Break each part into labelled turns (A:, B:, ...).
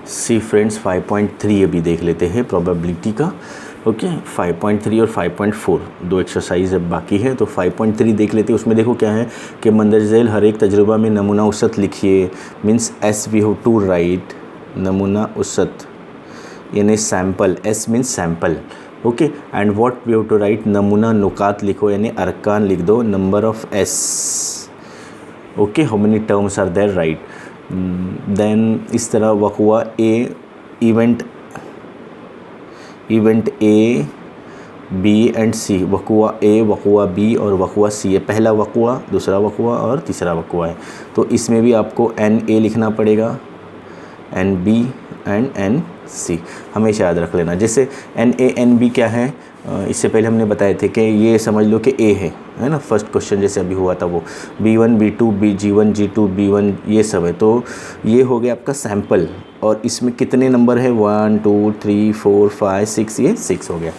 A: सी friends 5.3 अभी देख लेते हैं प्रोबेबिलिटी का। ओके 5.3 और 5.4 दो एक्सरसाइज अब बाकी है, तो 5.3 देख लेते हैं। उसमें देखो क्या है कि मंदरजेल हर एक तजुर्बा में नमूना औसत लिखिए, means as we have to write नमूना औसत यानी sample, S means sample. Okay and what we have to write नमूना नुकात लिखो यानी अरकान लिख दो, number of S. Okay how many terms are there right. Then इस तरह वक़वा A event A B and C, वक़वा ए वक़वा बी और वक़वा सी है। पहला वक़वा, दूसरा वक़वा और तीसरा वक़वा है। तो इसमें भी आपको एन ए लिखना पड़ेगा, N B and N C हमेशा याद रख लेना। जैसे एन ए एन बी क्या है, इससे पहले हमने बताए थे कि ये समझ लो कि ए है ना, फर्स्ट क्वेश्चन जैसे अभी हुआ था वो B1 B2 G1 G2 B1 ये सब है। तो ये हो गया आपका सैम्पल और इसमें कितने नंबर है 1 2 3 4 5 6, ये 6 हो गया।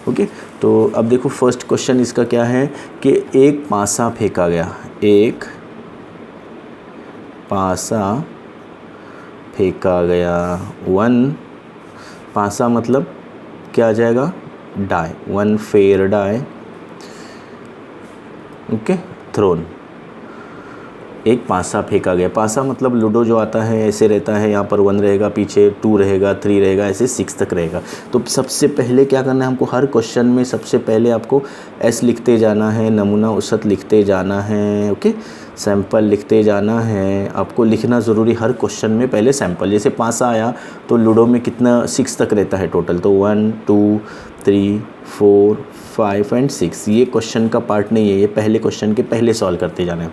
A: ओके तो अब देखो फर्स्ट क्वेश्चन इसका क्या है कि एक पासा फेंका गया, एक पासा फेंका गया, 1 पासा मतलब क्या आ जाएगा die, 1 fair die. Okay thrown, एक पासा फेंका गया। पासा मतलब लूडो जो आता है ऐसे रहता है, यहाँ पर 1 रहेगा, पीछे 2 रहेगा, 3 रहेगा, ऐसे 6 तक रहेगा। तो सबसे पहले क्या करना है हमको, हर क्वेश्चन में सबसे पहले आपको एस लिखते जाना है, नमूना औसत लिखते जाना है, ओके सैंपल लिखते जाना है। आपको लिखना ज़रूरी हर क्वेश्चन में पहले सैंपल। जैसे पासा आया तो लूडो में कितना 6 तक रहता है टोटल, तो 1 2 3 4 5 एंड 6। ये क्वेश्चन का पार्ट नहीं है, ये पहले क्वेश्चन के पहले सॉल्व करते जाना है।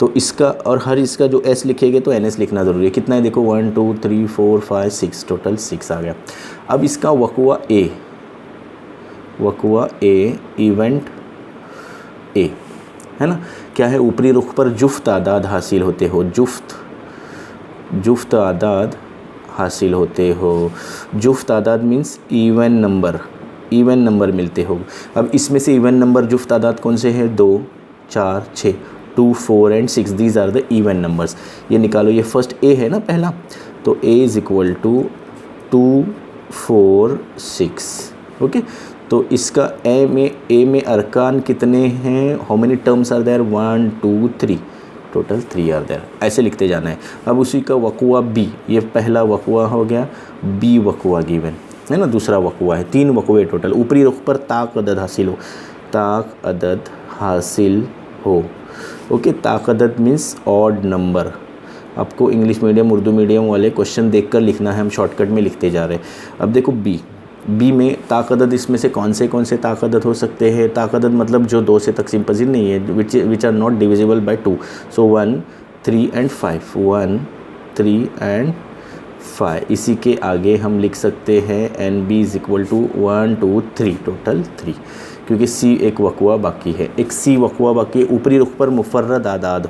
A: तो इसका और हर इसका जो एस लिखेंगे तो एन एस लिखना ज़रूरी है। कितना है देखो 1 2 3 4 5 6, टोटल 6 आ गया। अब इसका वक़वा ए इवेंट ए है ना, क्या है ऊपरी रुख पर जुफ्त आदाद हासिल होते हो, जुफ्त आदाद हासिल होते हो। जुफ्त आदाद मीन्स इवन नंबर मिलते हो। अब इसमें से इवन नंबर जुफ्त आदाद कौन से हैं 2 4 6, 2 4 and 6, these are the even numbers. ये निकालो, ये फर्स्ट ए है ना पहला, तो A is equal to 2 4 6। Okay तो इसका ए में अरकान कितने हैं, how many terms are there 1 2 3, total 3 are there, ऐसे लिखते जाना है। अब उसी का वक़वा बी, ये पहला वक़वा हो गया, बी वक़वा गिवन है ना, दूसरा वक़वा है, 3 वक़वे टोटल। ऊपरी रुख पर ताक अदद हासिल हो, ओके ताक अदद मीन्स ऑड नंबर। आपको इंग्लिश मीडियम उर्दू मीडियम वाले क्वेश्चन देखकर लिखना है, हम शॉर्टकट में लिखते जा रहे हैं। अब देखो बी में ताकदद, इसमें से कौन से ताकदद हो सकते हैं। ताकदद मतलब जो 2 से तकसीम पजीर नहीं है, which are not divisible by 2। So 1 3 and 5, 1 3 and 5। इसी के आगे हम लिख सकते हैं N B is equal to 1 2 3, total 3, क्योंकि सी एक वक़वा बाकी है, एक सी वक़वा बाकी है। ऊपरी रुख पर मुफर्रद आदाद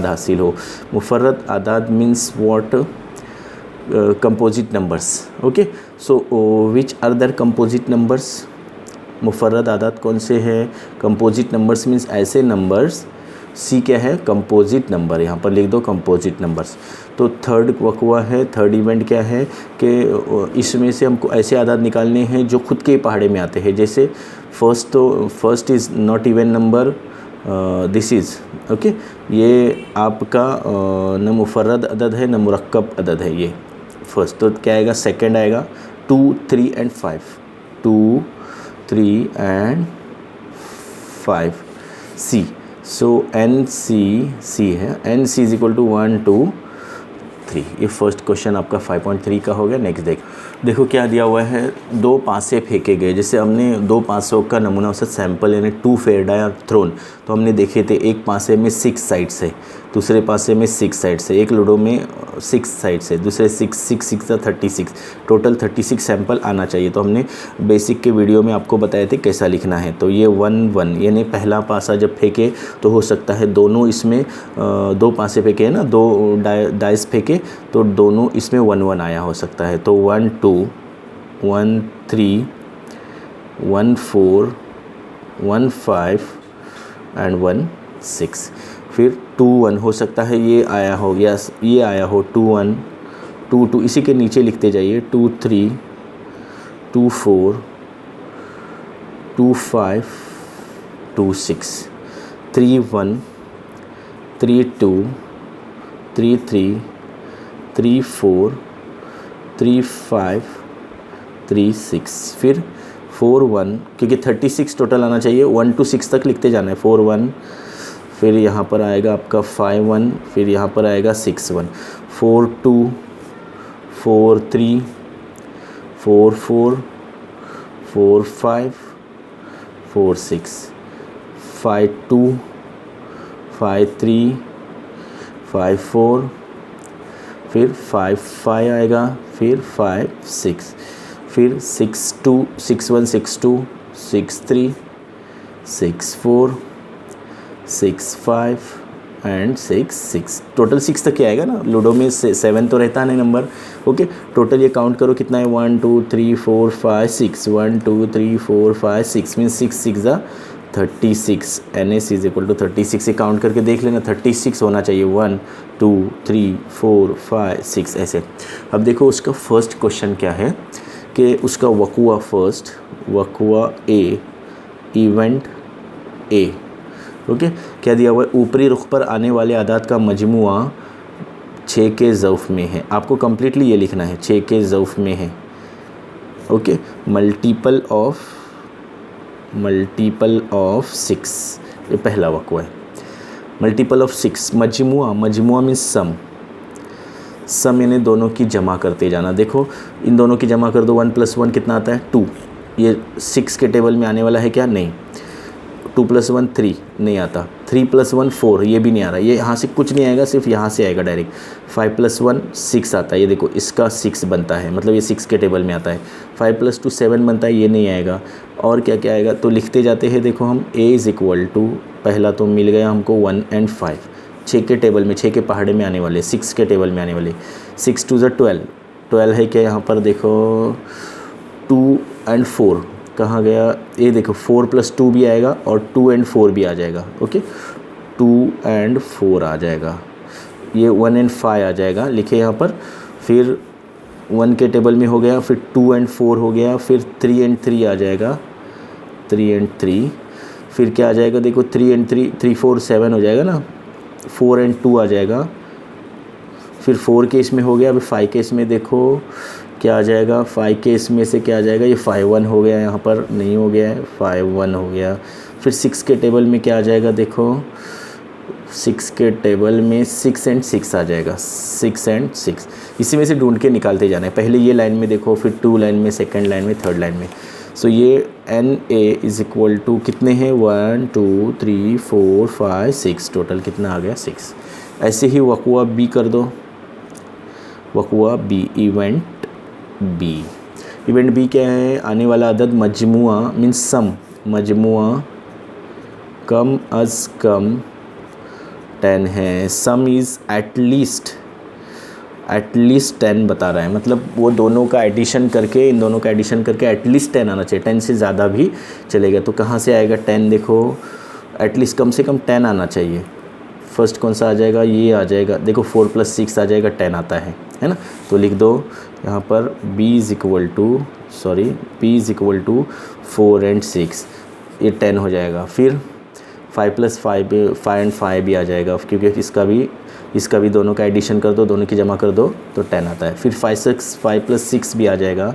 A: हासिल हो। मुफर्रद आदाद means what, composite numbers. Okay so which are the composite numbers, मुफर्रद आदाद कौन से हैं, कंपोजिट नंबर्स मीन्स ऐसे नंबर्स। सी क्या है कंपोजिट नंबर, यहाँ पर लिख दो कंपोजिट नंबर्स। तो थर्ड वक़वा है, थर्ड इवेंट क्या है कि इसमें से हमको ऐसे आदाद निकालने हैं जो खुद के पहाड़े में आते हैं। जैसे first is not even number, this is okay, ये आपका न मुफर्रद अदद है न मुरक्कब अदद है ये फर्स्ट। तो क्या आएगा, सेकंड आएगा 2 3 and 5, 2 3 and 5 C. So n C है, n C is equal to 1 2 3। ये फर्स्ट क्वेश्चन आपका 5.3 का हो गया। नेक्स्ट देखो क्या दिया हुआ है, 2 पासे फेंके गए। जैसे हमने 2 पासों का नमूना औसत सैंपल यानी 2 फेयर डाई और थ्रोन, तो हमने देखे थे एक पासे में 6 साइड्स है, दूसरे पासे में 6 साइड्स है, एक लूडो में 6 साइड्स है, दूसरे 6 36, टोटल 36 सैंपल आना चाहिए। तो हमने बेसिक के वीडियो में आपको बताए थे कैसा लिखना है। तो ये 1 1 यानी पहला पासा जब फेंके तो हो सकता है दोनों इसमें 2 पासे फेंके है ना, 2 डाइस फेंके तो दोनों इसमें 1 1 आया हो सकता है। तो 1 2 1 3 1 4 1 5 एंड 1 6, फिर 2 1 हो सकता है ये आया हो गया, ये आया हो 2 1 2 2, इसी के नीचे लिखते जाइए 2 3 2 4 2 5 2 6 3 1 3 2 3 3 3 4 3 5 3 6, फिर 4 1, क्योंकि 36 टोटल आना चाहिए, 1 to 6 तक लिखते जाना है। 4 1, फिर यहाँ पर आएगा आपका 5 1, फिर यहाँ पर आएगा 6 1, 4 2 4 3 4 4 4 5 4 6 5 2 5 3 5 4, फिर 5 5 आएगा, फिर 5 6, फिर 6 2 6 1 6 2 6 3 6 4 6 5 एंड 6 6, टोटल 6 तक ही आएगा ना। लूडो में 7 तो रहता नहीं नंबर। ओके, टोटल ये काउंट करो कितना है, 1 2 3 4 5 6, 1 2 3 4 5 6 मीन्स 6 6 ज़ा 36, NS इज इक्वल टू 36। ये काउंट करके देख लेना, 36 होना चाहिए, 1 2 3 4 5 6 ऐसे। अब देखो उसका फर्स्ट क्वेश्चन क्या है कि उसका वकुआ फर्स्ट, वकुआ ए, इवेंट ए। ओके, क्या दिया हुआ है, ऊपरी रुख पर आने वाले आदाद का मजमुआ 6 के ज़ौफ़ में है। आपको कम्प्लीटली ये लिखना है, 6 के ज़ौफ़ में है। ओके, मल्टीपल ऑफ 6, ये पहला वकुआ है। मल्टीपल ऑफ 6, मजमुआ मीन्स सम यानी दोनों की जमा करते जाना। देखो इन दोनों की जमा कर दो, 1 + 1 कितना आता है, 2। ये 6 के टेबल में आने वाला है क्या, नहीं। 2 + 1 3 नहीं आता, 3 + 1 4, ये भी नहीं आ रहा, ये यहाँ से कुछ नहीं आएगा, सिर्फ यहाँ से आएगा डायरेक्ट। 5 + 1 6 आता है, ये देखो इसका 6 बनता है, मतलब ये 6 के टेबल में आता है। 5 + 2 7 बनता है, ये नहीं आएगा। और क्या क्या आएगा, तो लिखते जाते हैं। देखो हम A इज़ इक्वल टू, पहला तो मिल गया हमको 1 और 5, 6 के टेबल में, 6 के पहाड़े में आने वाले, 6 के टेबल में आने वाले। 6 2 12, 12 है क्या यहाँ पर, देखो 2 और 4 कहाँ गया, ये देखो 4 + 2 भी आएगा और 2 और 4 भी आ जाएगा। ओके, 2 और 4 आ जाएगा, ये 1 और 5 आ जाएगा, लिखे यहाँ पर। फिर 1 के टेबल में हो गया, फिर 2 और 4 हो गया, फिर 3 और 3 आ जाएगा, 3 और 3, फिर क्या आ जाएगा, देखो 3 और 3, 3 4 7 हो जाएगा ना, 4 और 2 आ जाएगा, फिर 4 के इसमें हो गया। अभी 5 के इसमें देखो क्या आ जाएगा, 5 के इसमें से क्या आ जाएगा, ये 5 1 हो गया, यहाँ पर नहीं हो गया है, 5 1 हो गया। फिर 6 के टेबल में क्या आ जाएगा, देखो 6 के टेबल में 6 और 6 आ जाएगा, 6 और 6, इसी में से ढूंढ के निकालते जाना है। पहले ये लाइन में देखो, फिर 2 लाइन में, सेकंड लाइन में, थर्ड लाइन में। सो ये NA इज़ इक्वल टू कितने हैं, 1 2 3 4 5 6, टोटल कितना आ गया, 6। ऐसे ही वकुआ B कर दो, वकुआ B, इवेंट B क्या है, आने वाला अदद मजमुआ मीन्स सम, मजमुआ कम अज़ कम 10 है। सम इज़ एटलीस्ट 10 बता रहा है, मतलब वो दोनों का एडिशन करके, इन दोनों का एडिशन करके एटलीस्ट 10 आना चाहिए, 10 से ज़्यादा भी चलेगा। तो कहाँ से आएगा 10, देखो एटलीस्ट कम से कम 10 आना चाहिए। फर्स्ट कौन सा आ जाएगा, ये आ जाएगा, देखो 4 + 6 आ जाएगा, 10 आता है ना। तो लिख दो यहाँ पर B इज़ इक्वल टू 4 और 6, ये 10 हो जाएगा। फिर 5 + 5 और 5 भी आ जाएगा, क्योंकि इसका भी दोनों का एडिशन कर दो, दोनों की जमा कर दो तो 10 आता है। फिर 5 + 6 भी आ जाएगा,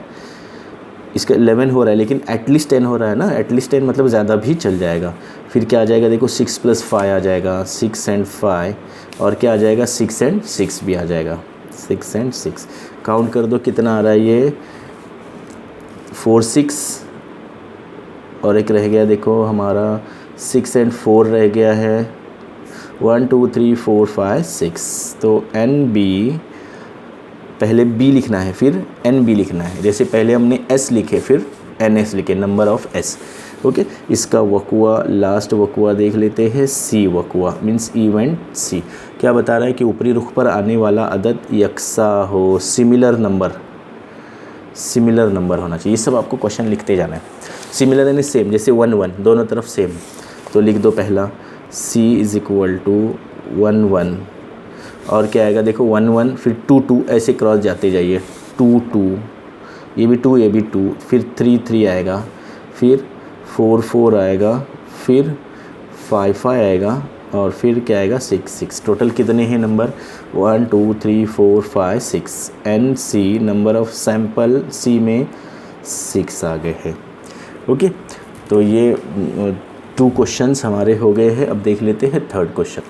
A: इसका 11 हो रहा है, लेकिन एटलीस्ट 10 हो रहा है ना, एटलीस्ट 10 मतलब ज़्यादा भी चल जाएगा। फिर क्या आ जाएगा, देखो 6 + 5 आ जाएगा, 6 और 5, और क्या आ जाएगा, 6 और 6 भी आ जाएगा, 6 और 6। काउंट कर दो कितना आ रहा है, ये 4 6 और एक रह गया, देखो हमारा 6 और 4 रह गया है, 1 2 3 4 5 6। तो NB, पहले B लिखना है, फिर NB लिखना है। जैसे पहले हमने S लिखे, फिर NS लिखे, नंबर ऑफ़ S। ओके, इसका वकुआ, लास्ट वकुआ देख लेते हैं, C वकुआ मीन्स इवेंट C। क्या बता रहा है कि ऊपरी रुख पर आने वाला अदद यकसा हो, सिमिलर नंबर होना चाहिए। ये सब आपको क्वेश्चन लिखते जाना है। सिमिलर यानी सेम, जैसे 1 1 दोनों तरफ सेम, तो लिख दो पहला C इज़ इक्वल टू 1 1, और क्या आएगा देखो 1 1, फिर 2 2, ऐसे क्रॉस जाते जाइए, 2 2, ये भी 2 ये भी 2, फिर 3 3 आएगा, फिर 4 4 आएगा, फिर 5 5 आएगा, और फिर क्या आएगा 6 6। टोटल कितने हैं number 1 2 3 4 5 6, n C number of sample C में 6 आ गए हैं। ओके, तो ये 2 क्वेश्चंस हमारे हो गए हैं। अब देख लेते हैं थर्ड क्वेश्चन।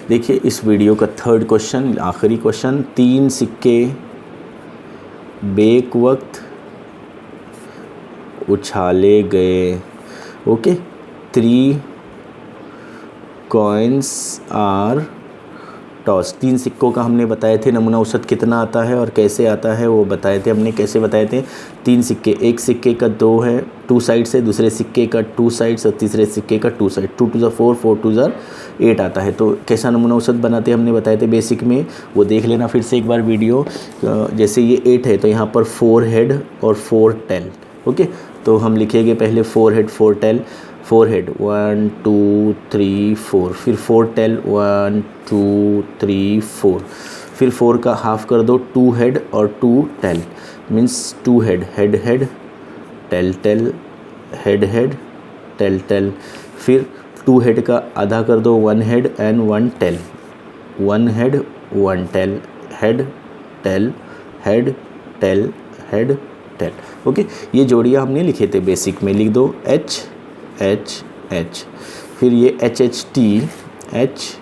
A: देखिए इस वीडियो का थर्ड क्वेश्चन, आखिरी क्वेश्चन, 3 सिक्के बेक वक्त उछाले गए। Okay, 3 coins are toss. 3 सिक्कों का हमने बताए थे नमूना औसत कितना आता है और कैसे आता है वो बताए थे हमने। कैसे बताए थे, 3 सिक्के, एक सिक्के का 2 है 2 साइड्स है, दूसरे सिक्के का 2 साइड्स और तीसरे सिक्के का 2 साइड, 2 2 4 4 2 8 आता है। तो कैसा नमूना औसत बनाते हमने बताए थे बेसिक में, वो देख लेना फिर से एक बार वीडियो। जैसे ये 8 है तो यहाँ पर 4 हेड और 4 टेल। ओके, तो हम लिखेंगे पहले 4 हेड 4 टेल। 4 हेड 1 2 3 4, फिर 4 टेल 1 2 3 4, फिर 4 का हाफ कर दो 2 हेड और 2 tail, means 2 head head head tail tail head head tail tail, फिर 2 हेड का आधा कर दो 1 head and 1 tail, 1 head 1 tail, head tail head tail head tail. Okay, ये जोड़ियाँ हमने लिखे थे बेसिक में, लिख दो एच एच एच, फिर ये H H T H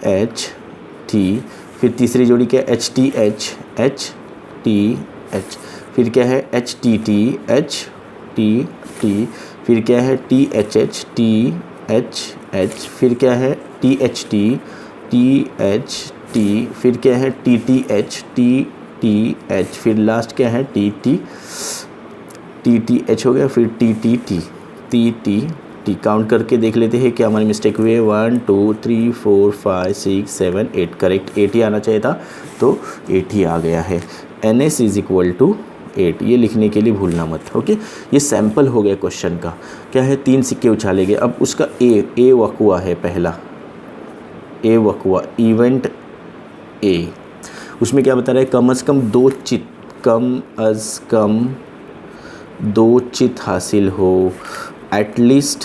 A: H T, फिर तीसरी जोड़ी क्या H T H T H, फिर क्या है एच टी टी, फिर क्या है टी एच एच, फिर क्या है टी एच टी, फिर क्या है टी एच, फिर लास्ट क्या है टी एच हो गया, फिर टी। काउंट करके देख लेते हैं क्या हमारी मिस्टेक हुई है। 1 2 3 4 5 6 7 8, करेक्ट 8 ही आना चाहिए था, तो 8 ही आ गया है। NS इज इक्वल टू 8, ये लिखने के लिए भूलना मत। ओके, ये सैंपल हो गया क्वेश्चन का। क्या है, 3 सिक्के उछाले गए। अब उसका ए वकुआ है पहला, ए वकुआ इवेंट ए, उसमें क्या बता रहा है, कम अज़ कम 2 चित, कम अज़ कम 2 चित हासिल हो, at least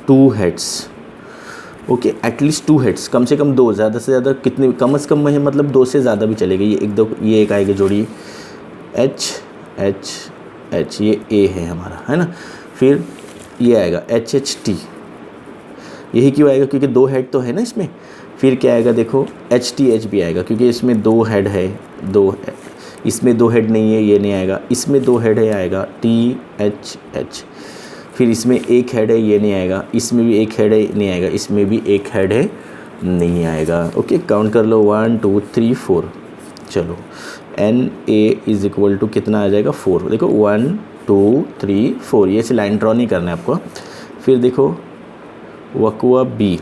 A: 2 heads. Okay, at least 2 heads, कम से कम 2, ज़्यादा से ज़्यादा कितने, कम से कम है मतलब 2 से ज़्यादा भी चलेगा। ये 1 2, ये एक आएगी जोड़ी एच एच एच, ये ए है हमारा, है ना। फिर ये आएगा एच एच टी, यही क्यों आएगा, क्योंकि 2 हेड तो है ना इसमें। फिर क्या आएगा देखो एच टी एच भी आएगा, क्योंकि इसमें 2 हेड है, 2 इसमें 2 हेड नहीं है, ये नहीं आएगा। इसमें 2 हेड है, आएगा टी एच एच। फिर इसमें 1 हेड है, ये नहीं आएगा। इसमें भी 1 हेड है, नहीं आएगा। इसमें भी 1 हेड है, नहीं आएगा। ओके, काउंट कर लो 1 2 3 4। चलो n a is equal to कितना आ जाएगा 4। देखो 1 2 3 4, ये से लाइन ड्रॉ नहीं करना है आपको। फिर देखो वकुआ बी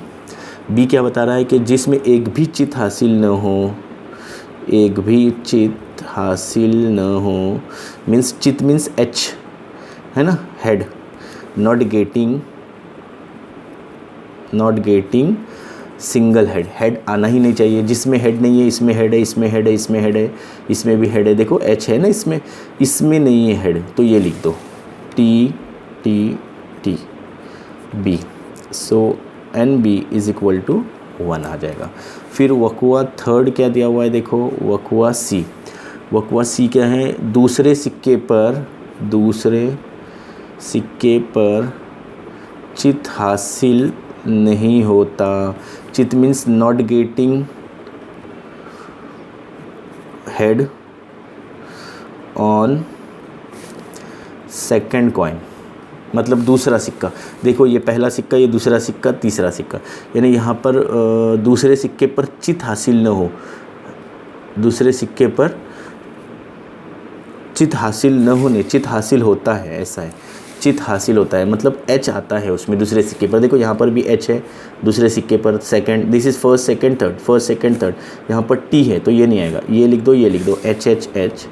A: क्या बता रहा है कि जिसमें एक भी चित हासिल न हो, एक भी चित हासिल न हो, मीन्स चित मीन्स एच है ना, head, not getting single head आना ही नहीं चाहिए। जिसमें हेड नहीं है, इसमें हेड है, इसमें हेड है, इसमें हेड है, इसमें भी हेड है। देखो एच है ना, इसमें नहीं है हेड, तो ये लिख दो t b. So n b is equal to 1 आ जाएगा। फिर वकुआ थर्ड क्या दिया हुआ है, देखो वकुआ सी क्या है, दूसरे सिक्के पर चित हासिल नहीं होता। चित means not getting head on second coin, मतलब दूसरा सिक्का। देखो ये पहला सिक्का, ये दूसरा सिक्का, तीसरा सिक्का, यानी यहाँ पर दूसरे सिक्के पर चित हासिल न हो, दूसरे सिक्के पर चित हासिल न होने, चित हासिल होता है, ऐसा है, चित हासिल होता है मतलब एच आता है उसमें दूसरे सिक्के पर। देखो यहाँ पर भी एच है दूसरे सिक्के पर, second, this is first second third, first second third. यहाँ पर टी है तो ये नहीं आएगा, ये लिख दो H H H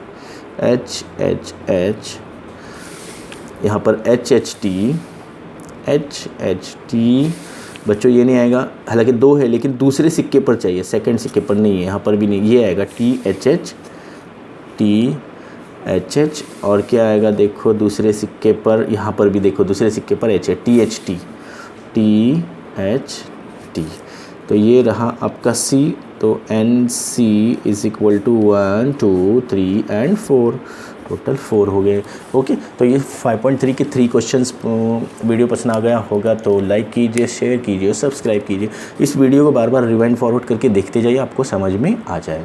A: H H H, यहाँ पर एच एच टी बच्चों ये नहीं आएगा, हालांकि 2 है लेकिन दूसरे सिक्के पर चाहिए, सेकंड सिक्के पर नहीं है, यहाँ पर भी नहीं, ये आएगा THH और क्या आएगा देखो दूसरे सिक्के पर, यहाँ पर भी देखो दूसरे सिक्के पर H है, THT। तो ये रहा आपका C, तो NC is equal to 1 2 3 and 4, total 4 हो गए। ओके, तो ये 5.3 के 3 क्वेश्चंस वीडियो पसंद आ गया होगा तो लाइक कीजिए, शेयर कीजिए, सब्सक्राइब कीजिए। इस वीडियो को बार बार रिवाइंड फॉरवर्ड करके देखते जाइए, आपको समझ में आ जाएगा।